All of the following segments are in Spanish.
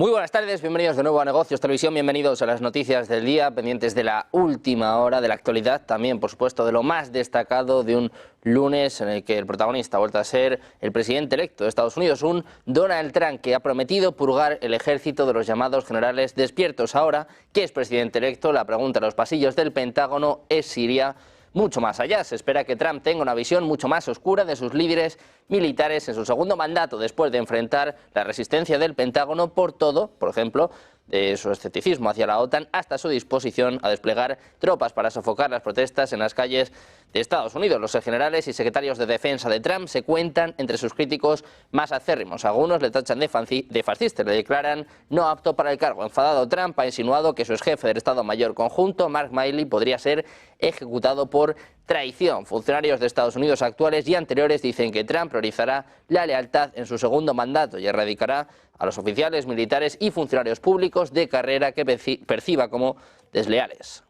Muy buenas tardes, bienvenidos de nuevo a Negocios Televisión, bienvenidos a las noticias del día, pendientes de la última hora, de la actualidad, también por supuesto de lo más destacado de un lunes en el que el protagonista ha vuelto a ser el presidente electo de Estados Unidos, un Donald Trump que ha prometido purgar el ejército de los llamados generales despiertos. Ahora que es presidente electo, la pregunta en los pasillos del Pentágono es si iría mucho más allá. Se espera que Trump tenga una visión mucho más oscura de sus líderes militares en su segundo mandato, después de enfrentar la resistencia del Pentágono por todo, por ejemplo, de su escepticismo hacia la OTAN hasta su disposición a desplegar tropas para sofocar las protestas en las calles de Estados Unidos. Los generales y secretarios de defensa de Trump se cuentan entre sus críticos más acérrimos. Algunos le tachan de fascista y le declaran no apto para el cargo. Enfadado, Trump ha insinuado que su exjefe del Estado Mayor Conjunto, Mark Milley, podría ser ejecutado por traición. Funcionarios de Estados Unidos actuales y anteriores dicen que Trump priorizará la lealtad en su segundo mandato y erradicará a los oficiales militares y funcionarios públicos de carrera que perciba como desleales.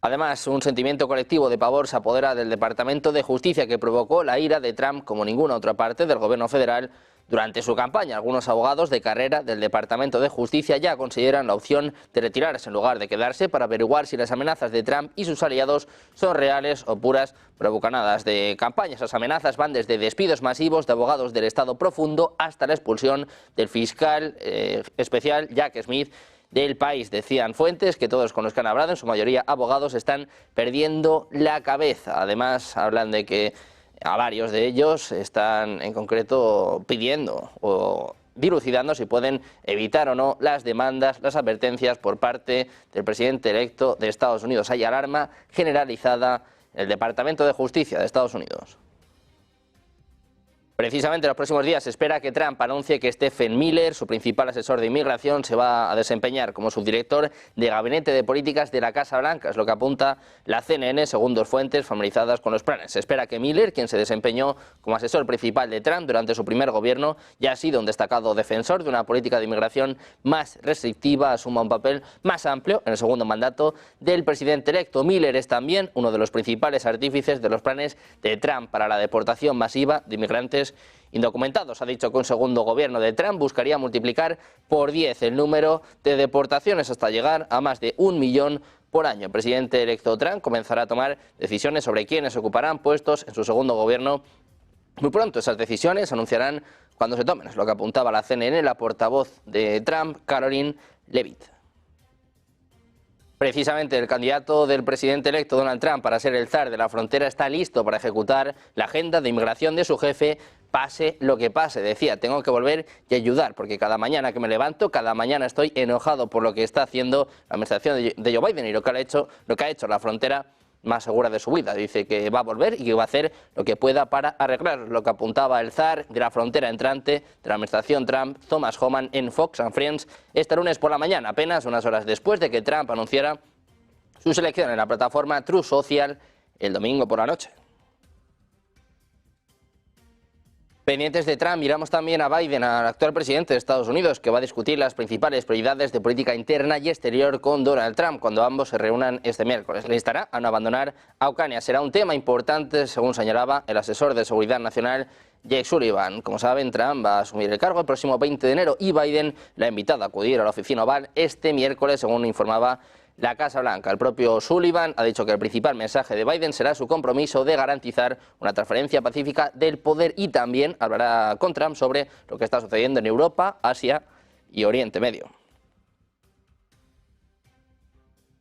Además, un sentimiento colectivo de pavor se apodera del Departamento de Justicia, que provocó la ira de Trump como ninguna otra parte del gobierno federal durante su campaña. Algunos abogados de carrera del Departamento de Justicia ya consideran la opción de retirarse en lugar de quedarse para averiguar si las amenazas de Trump y sus aliados son reales o puras bravuconadas de campaña. Esas amenazas van desde despidos masivos de abogados del Estado profundo hasta la expulsión del fiscal especial Jack Smith del país. Decían fuentes que todos con los que han hablado, en su mayoría abogados, están perdiendo la cabeza. Además, hablan de que a varios de ellos están en concreto pidiendo o dilucidando si pueden evitar o no las demandas, las advertencias por parte del presidente electo de Estados Unidos. Hay alarma generalizada en el Departamento de Justicia de Estados Unidos. Precisamente en los próximos días se espera que Trump anuncie que Stephen Miller, su principal asesor de inmigración, se va a desempeñar como subdirector de Gabinete de Políticas de la Casa Blanca. Es lo que apunta la CNN, según dos fuentes familiarizadas con los planes. Se espera que Miller, quien se desempeñó como asesor principal de Trump durante su primer gobierno, ya ha sido un destacado defensor de una política de inmigración más restrictiva, asuma un papel más amplio en el segundo mandato del presidente electo. Miller es también uno de los principales artífices de los planes de Trump para la deportación masiva de inmigrantes indocumentados. Ha dicho que un segundo gobierno de Trump buscaría multiplicar por 10 el número de deportaciones hasta llegar a más de 1 millón por año. El presidente electo Trump comenzará a tomar decisiones sobre quiénes ocuparán puestos en su segundo gobierno muy pronto. Esas decisiones se anunciarán cuando se tomen. Es lo que apuntaba la CNN, la portavoz de Trump, Karoline Leavitt. Precisamente el candidato del presidente electo Donald Trump para ser el zar de la frontera está listo para ejecutar la agenda de inmigración de su jefe, pase lo que pase. Decía, tengo que volver y ayudar, porque cada mañana que me levanto, cada mañana estoy enojado por lo que está haciendo la administración de Joe Biden y lo que ha hecho la frontera más segura de su vida. Dice que va a volver y que va a hacer lo que pueda para arreglar lo que apuntaba el zar de la frontera entrante de la administración Trump, Thomas Homan, en Fox and Friends este lunes por la mañana, apenas unas horas después de que Trump anunciara su selección en la plataforma Truth Social el domingo por la noche. Pendientes de Trump, miramos también a Biden, al actual presidente de Estados Unidos, que va a discutir las principales prioridades de política interna y exterior con Donald Trump cuando ambos se reúnan este miércoles. Le instará a no abandonar a Ucrania. Será un tema importante, según señalaba el asesor de Seguridad Nacional, Jake Sullivan. Como saben, Trump va a asumir el cargo el próximo 20 de enero y Biden le ha invitado a acudir a la oficina Oval este miércoles, según informaba la Casa Blanca. El propio Sullivan ha dicho que el principal mensaje de Biden será su compromiso de garantizar una transferencia pacífica del poder y también hablará con Trump sobre lo que está sucediendo en Europa, Asia y Oriente Medio.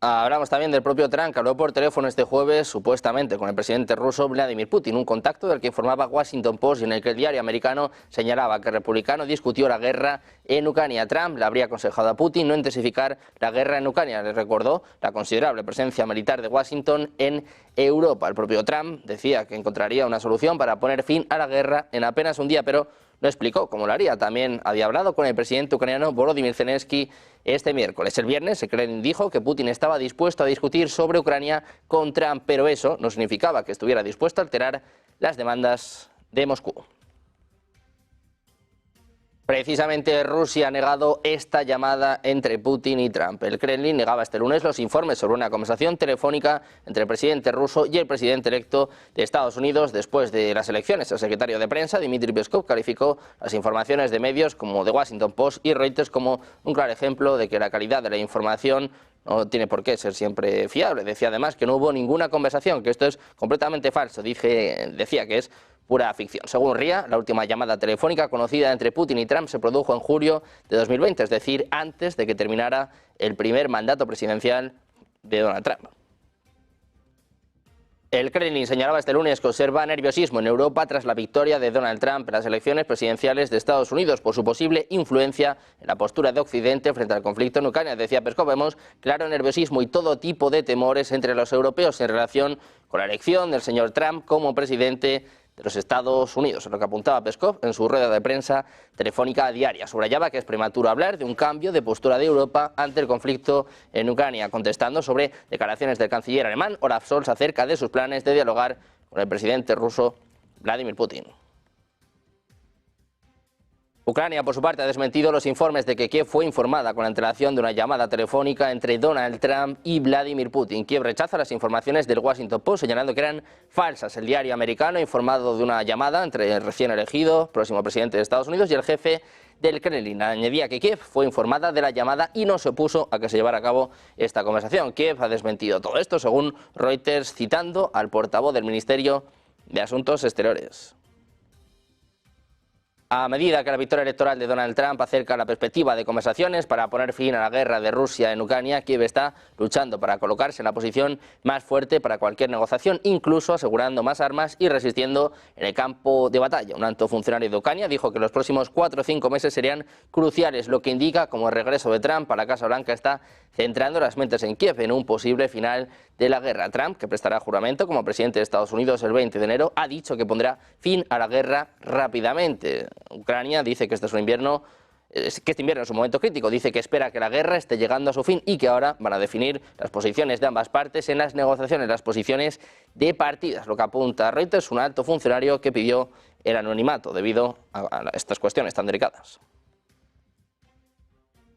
Hablamos también del propio Trump, que habló por teléfono este jueves, supuestamente, con el presidente ruso Vladimir Putin, un contacto del que informaba Washington Post y en el que el diario americano señalaba que el republicano discutió la guerra en Ucrania. Trump le habría aconsejado a Putin no intensificar la guerra en Ucrania. Le recordó la considerable presencia militar de Washington en Europa. El propio Trump decía que encontraría una solución para poner fin a la guerra en apenas un día, pero no explicó cómo lo haría. También había hablado con el presidente ucraniano Volodymyr Zelensky este miércoles. El viernes, el Kremlin dijo que Putin estaba dispuesto a discutir sobre Ucrania con Trump, pero eso no significaba que estuviera dispuesto a alterar las demandas de Moscú. Precisamente Rusia ha negado esta llamada entre Putin y Trump. El Kremlin negaba este lunes los informes sobre una conversación telefónica entre el presidente ruso y el presidente electo de Estados Unidos después de las elecciones. El secretario de prensa, Dmitry Peskov, calificó las informaciones de medios como The Washington Post y Reuters como un claro ejemplo de que la calidad de la información no tiene por qué ser siempre fiable. Decía además que no hubo ninguna conversación, que esto es completamente falso. Decía que es pura ficción. Según RIA, la última llamada telefónica conocida entre Putin y Trump se produjo en julio de 2020, es decir, antes de que terminara el primer mandato presidencial de Donald Trump. El Kremlin señalaba este lunes que observa nerviosismo en Europa tras la victoria de Donald Trump en las elecciones presidenciales de Estados Unidos por su posible influencia en la postura de Occidente frente al conflicto en Ucrania. Decía Peskov, vemos claro nerviosismo y todo tipo de temores entre los europeos en relación con la elección del señor Trump como presidente de los Estados Unidos, lo que apuntaba Peskov en su rueda de prensa telefónica diaria. Subrayaba que es prematuro hablar de un cambio de postura de Europa ante el conflicto en Ucrania, contestando sobre declaraciones del canciller alemán Olaf Scholz acerca de sus planes de dialogar con el presidente ruso Vladimir Putin. Ucrania, por su parte, ha desmentido los informes de que Kiev fue informada con antelación de una llamada telefónica entre Donald Trump y Vladimir Putin. Kiev rechaza las informaciones del Washington Post, señalando que eran falsas. El diario americano ha informado de una llamada entre el recién elegido próximo presidente de Estados Unidos y el jefe del Kremlin. Añadía que Kiev fue informada de la llamada y no se opuso a que se llevara a cabo esta conversación. Kiev ha desmentido todo esto, según Reuters, citando al portavoz del Ministerio de Asuntos Exteriores. A medida que la victoria electoral de Donald Trump acerca la perspectiva de conversaciones para poner fin a la guerra de Rusia en Ucrania, Kiev está luchando para colocarse en la posición más fuerte para cualquier negociación, incluso asegurando más armas y resistiendo en el campo de batalla. Un alto funcionario de Ucrania dijo que los próximos 4 o 5 meses serían cruciales, lo que indica como el regreso de Trump a la Casa Blanca está centrando las mentes en Kiev en un posible final de la guerra. Trump, que prestará juramento como presidente de Estados Unidos el 20 de enero, ha dicho que pondrá fin a la guerra rápidamente. Ucrania dice que este invierno es un momento crítico. Dice que espera que la guerra esté llegando a su fin y que ahora van a definir las posiciones de ambas partes en las negociaciones, las posiciones de partidas. Lo que apunta Reuters, un alto funcionario que pidió el anonimato debido a estas cuestiones tan delicadas.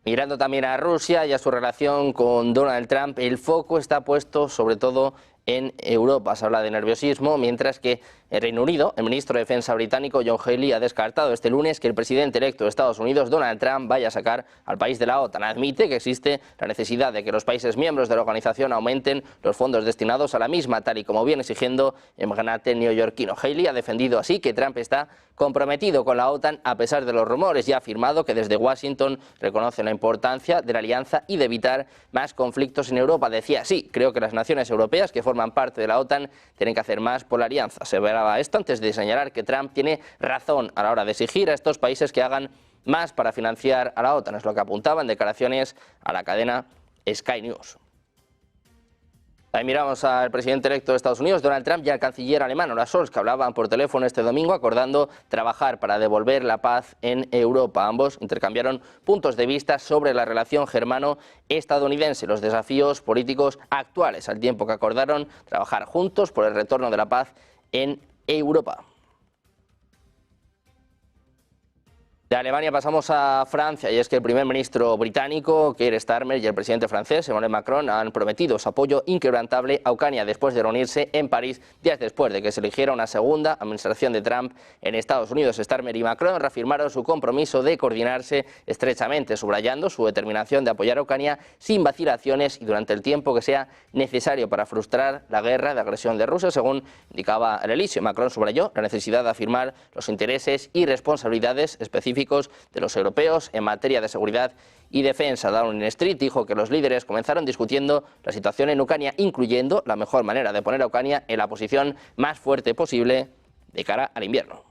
Mirando también a Rusia y a su relación con Donald Trump, el foco está puesto sobre todo en Europa. Se habla de nerviosismo, mientras que en Reino Unido, el ministro de Defensa británico John Healey ha descartado este lunes que el presidente electo de Estados Unidos, Donald Trump, vaya a sacar al país de la OTAN. Admite que existe la necesidad de que los países miembros de la organización aumenten los fondos destinados a la misma, tal y como viene exigiendo el magnate neoyorquino. Healey ha defendido así que Trump está comprometido con la OTAN a pesar de los rumores y ha afirmado que desde Washington reconoce la importancia de la alianza y de evitar más conflictos en Europa. Decía, sí, creo que las naciones europeas que forman parte de la OTAN tienen que hacer más por la alianza. Se verá esto antes de señalar que Trump tiene razón a la hora de exigir a estos países que hagan más para financiar a la OTAN. Es lo que apuntaba en declaraciones a la cadena Sky News. Ahí miramos al presidente electo de Estados Unidos, Donald Trump, y al canciller alemán Olaf Scholz, que hablaban por teléfono este domingo acordando trabajar para devolver la paz en Europa. Ambos intercambiaron puntos de vista sobre la relación germano-estadounidense y los desafíos políticos actuales, al tiempo que acordaron trabajar juntos por el retorno de la paz en Europa. De Alemania pasamos a Francia, y es que el primer ministro británico, Keir Starmer, y el presidente francés, Emmanuel Macron, han prometido su apoyo inquebrantable a Ucrania después de reunirse en París días después de que se eligiera una segunda administración de Trump en Estados Unidos. Starmer y Macron reafirmaron su compromiso de coordinarse estrechamente, subrayando su determinación de apoyar a Ucrania sin vacilaciones y durante el tiempo que sea necesario para frustrar la guerra de agresión de Rusia, según indicaba el Elíseo. Macron subrayó la necesidad de afirmar los intereses y responsabilidades específicos de los europeos en materia de seguridad y defensa. Downing Street dijo que los líderes comenzaron discutiendo la situación en Ucrania, incluyendo la mejor manera de poner a Ucrania en la posición más fuerte posible de cara al invierno.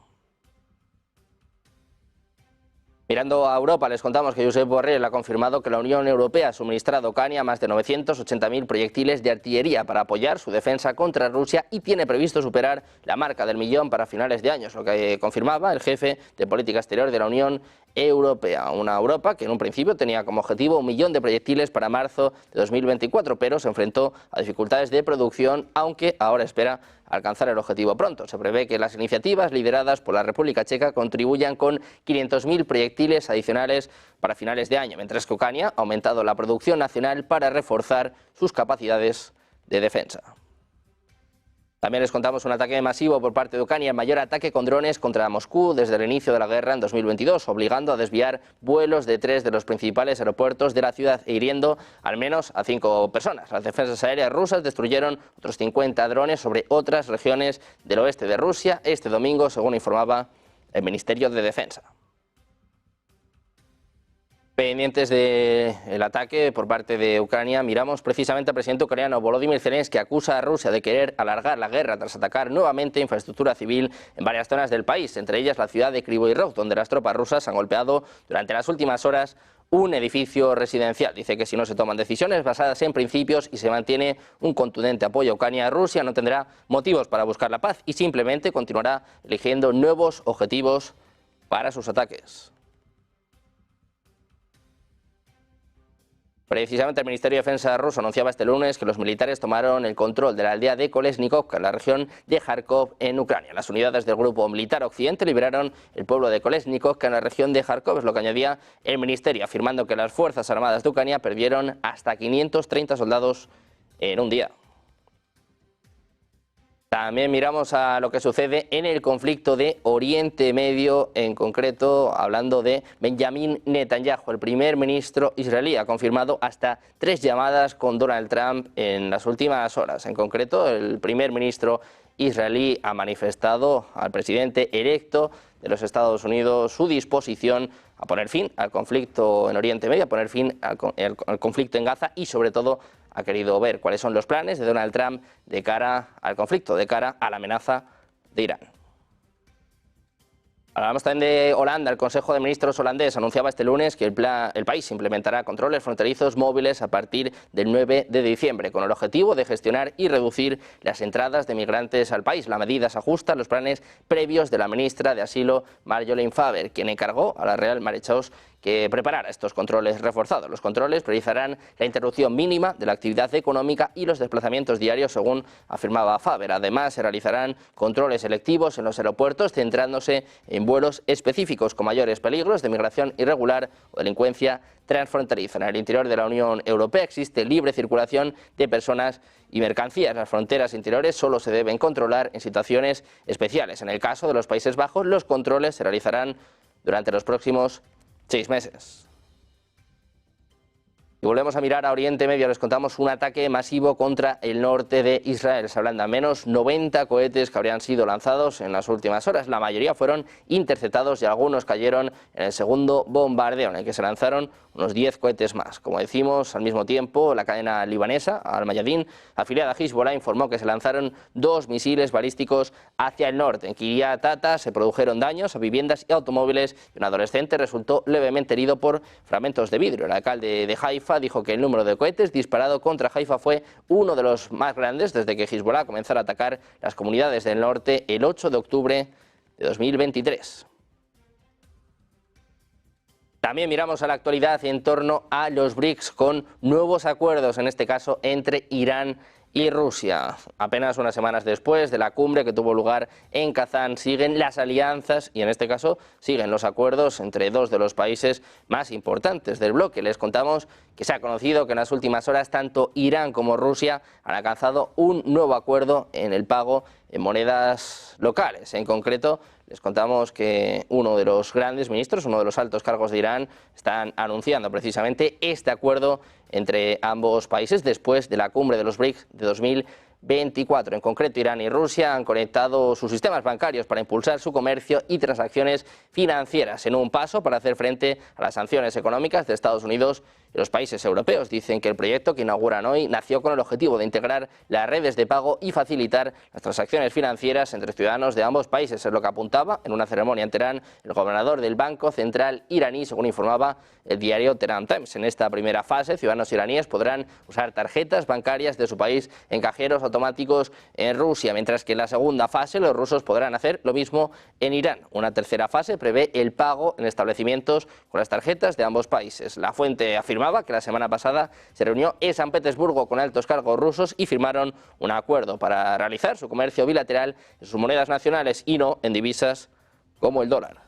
Mirando a Europa, les contamos que Josep Borrell ha confirmado que la Unión Europea ha suministrado a Ucrania más de 980.000 proyectiles de artillería para apoyar su defensa contra Rusia y tiene previsto superar la marca del 1.000.000 para finales de año, lo que confirmaba el jefe de política exterior de la Unión Europea. Una Europa que en un principio tenía como objetivo 1 millón de proyectiles para marzo de 2024, pero se enfrentó a dificultades de producción, aunque ahora espera alcanzar el objetivo pronto. Se prevé que las iniciativas lideradas por la República Checa contribuyan con 500.000 proyectiles adicionales para finales de año, mientras que Ucrania ha aumentado la producción nacional para reforzar sus capacidades de defensa. También les contamos un ataque masivo por parte de Ucrania, el mayor ataque con drones contra Moscú desde el inicio de la guerra en 2022, obligando a desviar vuelos de 3 de los principales aeropuertos de la ciudad e hiriendo al menos a 5 personas. Las defensas aéreas rusas destruyeron otros 50 drones sobre otras regiones del oeste de Rusia este domingo, según informaba el Ministerio de Defensa. Pendientes del ataque por parte de Ucrania, miramos precisamente al presidente ucraniano Volodymyr Zelensky, que acusa a Rusia de querer alargar la guerra tras atacar nuevamente infraestructura civil en varias zonas del país, entre ellas la ciudad de Kryvyi Rog, donde las tropas rusas han golpeado durante las últimas horas un edificio residencial. Dice que si no se toman decisiones basadas en principios y se mantiene un contundente apoyo a Ucrania, Rusia no tendrá motivos para buscar la paz y simplemente continuará eligiendo nuevos objetivos para sus ataques. Precisamente el Ministerio de Defensa ruso anunciaba este lunes que los militares tomaron el control de la aldea de Kolesnikovka, en la región de Kharkov, en Ucrania. Las unidades del Grupo Militar Occidente liberaron el pueblo de Kolesnikovka, en la región de Kharkov, es lo que añadía el Ministerio, afirmando que las Fuerzas Armadas de Ucrania perdieron hasta 530 soldados en un día. También miramos a lo que sucede en el conflicto de Oriente Medio, en concreto hablando de Benjamin Netanyahu. El primer ministro israelí ha confirmado hasta 3 llamadas con Donald Trump en las últimas horas. En concreto, el primer ministro israelí ha manifestado al presidente electo de los Estados Unidos su disposición a poner fin al conflicto en Oriente Medio, a poner fin al conflicto en Gaza y sobre todo ha querido ver cuáles son los planes de Donald Trump de cara al conflicto, de cara a la amenaza de Irán. Hablamos también de Holanda. El Consejo de Ministros holandés anunciaba este lunes que el país implementará controles fronterizos móviles a partir del 9 de diciembre, con el objetivo de gestionar y reducir las entradas de migrantes al país. La medida se ajusta a los planes previos de la ministra de Asilo, Marjolein Faber, quien encargó a la Real Maréchal que preparara estos controles reforzados. Los controles priorizarán la interrupción mínima de la actividad económica y los desplazamientos diarios, según afirmaba Faber. Además, se realizarán controles selectivos en los aeropuertos, centrándose en vuelos específicos con mayores peligros de migración irregular o delincuencia transfronteriza. En el interior de la Unión Europea existe libre circulación de personas y mercancías. Las fronteras interiores solo se deben controlar en situaciones especiales. En el caso de los Países Bajos, los controles se realizarán durante los próximos 6 meses. Y volvemos a mirar a Oriente Medio. Les contamos un ataque masivo contra el norte de Israel. Se hablan de al menos 90 cohetes que habrían sido lanzados en las últimas horas. La mayoría fueron interceptados y algunos cayeron en el segundo bombardeo, en el que se lanzaron unos 10 cohetes más. Como decimos, al mismo tiempo, la cadena libanesa, Al-Mayadin, afiliada a Hezbollah, informó que se lanzaron 2 misiles balísticos hacia el norte. En Kiryat Ata se produjeron daños a viviendas y automóviles y un adolescente resultó levemente herido por fragmentos de vidrio. El alcalde de Haifa dijo que el número de cohetes disparado contra Haifa fue uno de los más grandes desde que Hezbollah comenzara a atacar las comunidades del norte el 8 de octubre de 2023. También miramos a la actualidad en torno a los BRICS con nuevos acuerdos, en este caso entre Irán y Rusia. Apenas unas semanas después de la cumbre que tuvo lugar en Kazán, siguen las alianzas y en este caso siguen los acuerdos entre 2 de los países más importantes del bloque. Les contamos que se ha conocido que en las últimas horas tanto Irán como Rusia han alcanzado un nuevo acuerdo en el pago en monedas locales. En concreto, les contamos que uno de los grandes ministros, uno de los altos cargos de Irán, están anunciando precisamente este acuerdo entre ambos países después de la cumbre de los BRICS de 2024. En concreto, Irán y Rusia han conectado sus sistemas bancarios para impulsar su comercio y transacciones financieras en un paso para hacer frente a las sanciones económicas de Estados Unidos Los países europeos dicen que el proyecto que inauguran hoy nació con el objetivo de integrar las redes de pago y facilitar las transacciones financieras entre ciudadanos de ambos países. Es lo que apuntaba en una ceremonia en Teherán el gobernador del Banco Central iraní, según informaba el diario Tehran Times. En esta primera fase, ciudadanos iraníes podrán usar tarjetas bancarias de su país en cajeros automáticos en Rusia, mientras que en la segunda fase los rusos podrán hacer lo mismo en Irán. Una tercera fase prevé el pago en establecimientos con las tarjetas de ambos países. La fuente afirmaba que la semana pasada se reunió en San Petersburgo con altos cargos rusos y firmaron un acuerdo para realizar su comercio bilateral en sus monedas nacionales y no en divisas como el dólar.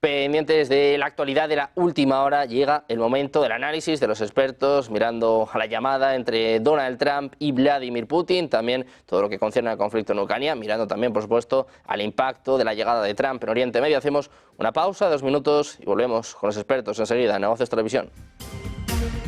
Pendientes de la actualidad de la última hora, llega el momento del análisis de los expertos, mirando a la llamada entre Donald Trump y Vladimir Putin, también todo lo que concierne al conflicto en Ucrania, mirando también, por supuesto, al impacto de la llegada de Trump en Oriente Medio. Hacemos una pausa, 2 minutos, y volvemos con los expertos enseguida en Negocios Televisión.